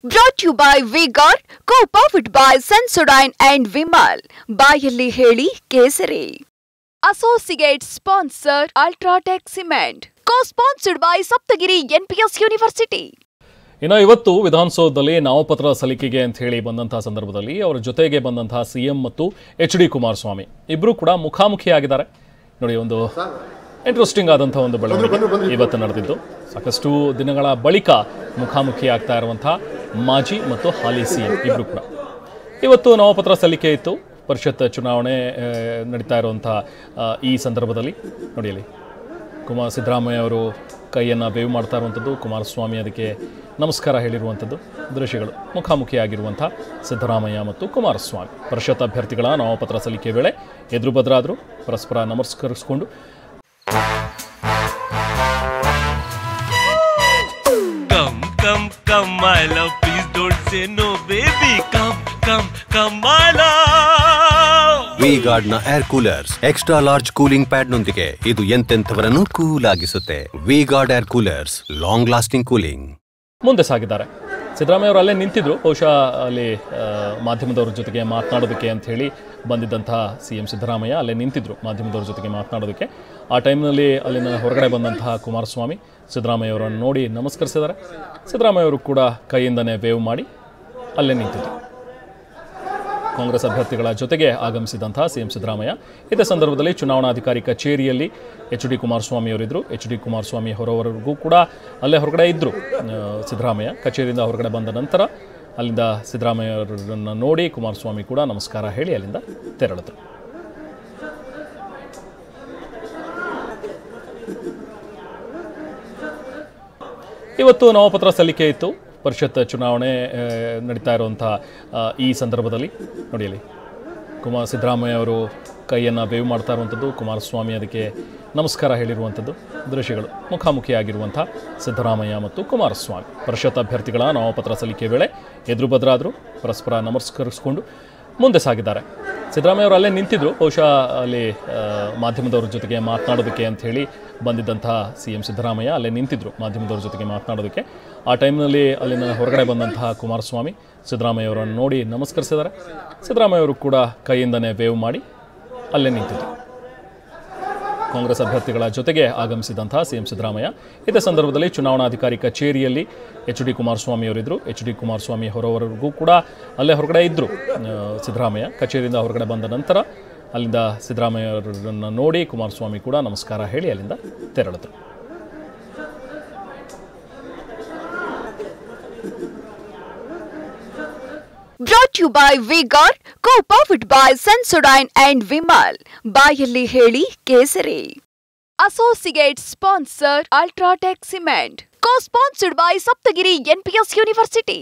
Brought to you by V-Guard, co-powered by Sensodyne and Vimal. ಬಾಯಲ್ಲಿ ಹೇಳಿ ಕೇಸರಿ. Associate sponsor Ultratech Cement. Co-sponsored by Saptagiri NPS University. ಇನ್ನು ಇವತ್ತು ವಿಧಾನಸೌಧದಲ್ಲಿ ನಾಮಪತ್ರ ಸಲ್ಲಿಕೆಗೆ ಅಂತ ಹೇಳಿ ಬಂದಂತಹ ಸಂದರ್ಭದಲ್ಲಿ ಅವರ ಜೊತೆಗೆ ಬಂದಂತಹ ಸಿಎಂ ಮತ್ತು ಎಚ್ ಡಿ ಕುಮಾರಸ್ವಾಮಿ ಇಬ್ಬರು ಕೂಡ ಮುಖಾಮುಖಿಯಾಗಿದ್ದಾರೆ. ನೋಡಿ, ಒಂದು ಇಂಟ್ರೆಸ್ಟಿಂಗ್ ಆದಂತಹ ಒಂದು ಬೆಳವಣಿಗೆ ಇವತ್ತು ನಡೆದಿದ್ದು. ಸಾಕಷ್ಟು ದಿನಗಳ ಬಳಿಕ ಮುಖಾಮುಖಿ ಆಗ್ತಾ ಇರುವಂತಹ ಮಾಜಿ ಮತ್ತು ಹಾಲಿ ಸಿಎಂ ಇಬ್ಬರು ಕೂಡ ಇವತ್ತು ನಾಮಪತ್ರ ಸಲ್ಲಿಕೆ ಇತ್ತು. ಪರಿಷತ್ ಚುನಾವಣೆ ನಡೀತಾ ಇರುವಂತಹ ಈ ಸಂದರ್ಭದಲ್ಲಿ ನೋಡಿ, ಅಲ್ಲಿ ಸಿದ್ದರಾಮಯ್ಯ ಅವರು ಕೈಯನ್ನು ಬೇವು ಮಾಡ್ತಾ ಇರುವಂಥದ್ದು, ಕುಮಾರಸ್ವಾಮಿ ಅದಕ್ಕೆ ನಮಸ್ಕಾರ ಹೇಳಿರುವಂಥದ್ದು ದೃಶ್ಯಗಳು. ಮುಖಾಮುಖಿಯಾಗಿರುವಂಥ ಸಿದ್ದರಾಮಯ್ಯ ಮತ್ತು ಕುಮಾರಸ್ವಾಮಿ ಪರಿಷತ್ ಅಭ್ಯರ್ಥಿಗಳ ನಾಮಪತ್ರ ಸಲ್ಲಿಕೆ ವೇಳೆ ಎದುರು ಬದರಾದರು, ಪರಸ್ಪರ ನಮಸ್ಕರಿಸಿಕೊಂಡು Come, my love, please don't say no, baby. Come, my love. V-Guard ನ air coolers extra large cooling pad ನೊಂದಿಗೆ ಇದು ಎಂತೆಂಥವರನ್ನು ಕೂಲ್ ಆಗಿಸುತ್ತೆ. V-Guard air coolers, long lasting cooling. ಮುಂದೆ ಸಾಗಿದ್ದಾರೆ. ಸಿದ್ದರಾಮಯ್ಯ ಅವರು ಅಲ್ಲೇ ನಿಂತಿದ್ರು. ಬಹುಶಃ ಅಲ್ಲಿ ಮಾಧ್ಯಮದವ್ರ ಜೊತೆಗೆ ಮಾತನಾಡೋದಕ್ಕೆ ಅಂತ ಹೇಳಿ ಬಂದಿದ್ದಂತಹ ಸಿಎಂ ಸಿದ್ದರಾಮಯ್ಯ ಅಲ್ಲೇ ನಿಂತಿದ್ರು ಮಾಧ್ಯಮದವ್ರ ಜೊತೆಗೆ ಮಾತನಾಡೋದಕ್ಕೆ. ಆ ಟೈಮ್ನಲ್ಲಿ ಅಲ್ಲಿನ ಹೊರಗಡೆ ಬಂದಂತಹ ಕುಮಾರಸ್ವಾಮಿ ಸಿದ್ದರಾಮಯ್ಯ ಅವರನ್ನು ನೋಡಿ ನಮಸ್ಕರಿಸಿದ್ದಾರೆ. ಸಿದ್ದರಾಮಯ್ಯ ಅವರು ಕೂಡ ಕೈಯಿಂದನೇ ವೇವ್ ಮಾಡಿ ಅಲ್ಲೇ ನಿಂತಿದ್ರು. ಕಾಂಗ್ರೆಸ್ ಅಭ್ಯರ್ಥಿಗಳ ಜೊತೆಗೆ ಆಗಮಿಸಿದಂತಹ ಸಿಎಂ ಸಿದ್ದರಾಮಯ್ಯ ಇದೇ ಸಂದರ್ಭದಲ್ಲಿ ಚುನಾವಣಾಧಿಕಾರಿ ಕಚೇರಿಯಲ್ಲಿ ಎಚ್ ಡಿ ಕುಮಾರಸ್ವಾಮಿ ಅವರಿದ್ದರು. ಎಚ್ ಡಿ ಕುಮಾರಸ್ವಾಮಿ ಹೊರವರೆಗೂ ಕೂಡ ಅಲ್ಲೇ ಹೊರಗಡೆ ಇದ್ದರು. ಸಿದ್ದರಾಮಯ್ಯ ಕಚೇರಿಯಿಂದ ಹೊರಗಡೆ ಬಂದ ನಂತರ ಅಲ್ಲಿಂದ ಸಿದ್ದರಾಮಯ್ಯ ಅವರನ್ನು ನೋಡಿ ಕುಮಾರಸ್ವಾಮಿ ಕೂಡ ನಮಸ್ಕಾರ ಹೇಳಿ ಅಲ್ಲಿಂದ ತೆರಳಿದ್ರು. ಇವತ್ತು ನಾಮಪತ್ರ ಸಲ್ಲಿಕೆ ಇತ್ತು. ಪರಿಷತ್ ಚುನಾವಣೆ ನಡೀತಾ ಇರುವಂಥ ಈ ಸಂದರ್ಭದಲ್ಲಿ ನೋಡಿ, ಅಲ್ಲಿ ಸಿದ್ದರಾಮಯ್ಯ ಅವರು ಕೈಯನ್ನು ಬೇವು ಮಾಡ್ತಾ ಇರುವಂಥದ್ದು, ಕುಮಾರಸ್ವಾಮಿ ಅದಕ್ಕೆ ನಮಸ್ಕಾರ ಹೇಳಿರುವಂಥದ್ದು ದೃಶ್ಯಗಳು. ಮುಖಾಮುಖಿಯಾಗಿರುವಂಥ ಸಿದ್ದರಾಮಯ್ಯ ಮತ್ತು ಕುಮಾರಸ್ವಾಮಿ ಪರಿಷತ್ ಅಭ್ಯರ್ಥಿಗಳ ನಾಮಪತ್ರ ಸಲ್ಲಿಕೆ ವೇಳೆ ಎದುರು ಬದರಾದರು, ಪರಸ್ಪರ ನಮಸ್ಕರಿಸಿಕೊಂಡು ಮುಂದೆ ಸಾಗಿದ್ದಾರೆ. ಸಿದ್ದರಾಮಯ್ಯ ಅವರು ಅಲ್ಲೇ ನಿಂತಿದ್ರು. ಬಹುಶಃ ಅಲ್ಲಿ ಮಾಧ್ಯಮದವ್ರ ಜೊತೆಗೆ ಮಾತನಾಡೋದಕ್ಕೆ ಅಂತ ಹೇಳಿ ಬಂದಿದ್ದಂತಹ ಸಿಎಂ ಸಿದ್ದರಾಮಯ್ಯ ಅಲ್ಲೇ ನಿಂತಿದ್ರು ಮಾಧ್ಯಮದವ್ರ ಜೊತೆಗೆ ಮಾತನಾಡೋದಕ್ಕೆ. ಆ ಟೈಮ್ನಲ್ಲಿ ಅಲ್ಲಿನ ಹೊರಗಡೆ ಬಂದಂತಹ ಕುಮಾರಸ್ವಾಮಿ ಸಿದ್ದರಾಮಯ್ಯ ಅವರನ್ನು ನೋಡಿ ನಮಸ್ಕರಿಸಿದ್ದಾರೆ. ಸಿದ್ದರಾಮಯ್ಯ ಅವರು ಕೂಡ ಕೈಯಿಂದನೇ ವೇವ್ ಮಾಡಿ ಅಲ್ಲೇ ನಿಂತಿದ್ರು. ಕಾಂಗ್ರೆಸ್ ಅಭ್ಯರ್ಥಿಗಳ ಜೊತೆಗೆ ಆಗಮಿಸಿದಂತಹ ಸಿಎಂ ಸಿದ್ದರಾಮಯ್ಯ ಇದೇ ಸಂದರ್ಭದಲ್ಲಿ ಚುನಾವಣಾಧಿಕಾರಿ ಕಚೇರಿಯಲ್ಲಿ ಎಚ್ ಡಿ ಕುಮಾರಸ್ವಾಮಿ ಅವರಿದ್ದರು. ಎಚ್ ಡಿ ಕುಮಾರಸ್ವಾಮಿ ಹೊರವರೆಗೂ ಕೂಡ ಅಲ್ಲೇ ಹೊರಗಡೆ ಇದ್ದರು. ಸಿದ್ದರಾಮಯ್ಯ ಕಚೇರಿಯಿಂದ ಹೊರಗಡೆ ಬಂದ ನಂತರ ಅಲ್ಲಿಂದ ಸಿದ್ದರಾಮಯ್ಯ ಅವರನ್ನು ನೋಡಿ ಕುಮಾರಸ್ವಾಮಿ ಕೂಡ ನಮಸ್ಕಾರ ಹೇಳಿ ಅಲ್ಲಿಂದ ತೆರಳಿದ್ರು. Brought to you by V-Guard, co-powered by Sensodyne and Vimal. ಬಾಯಲ್ಲಿ ಹೇಳಿ ಕೇಸರಿ. Associate sponsor Ultratech Cement. Co-sponsored by Saptagiri NPS University.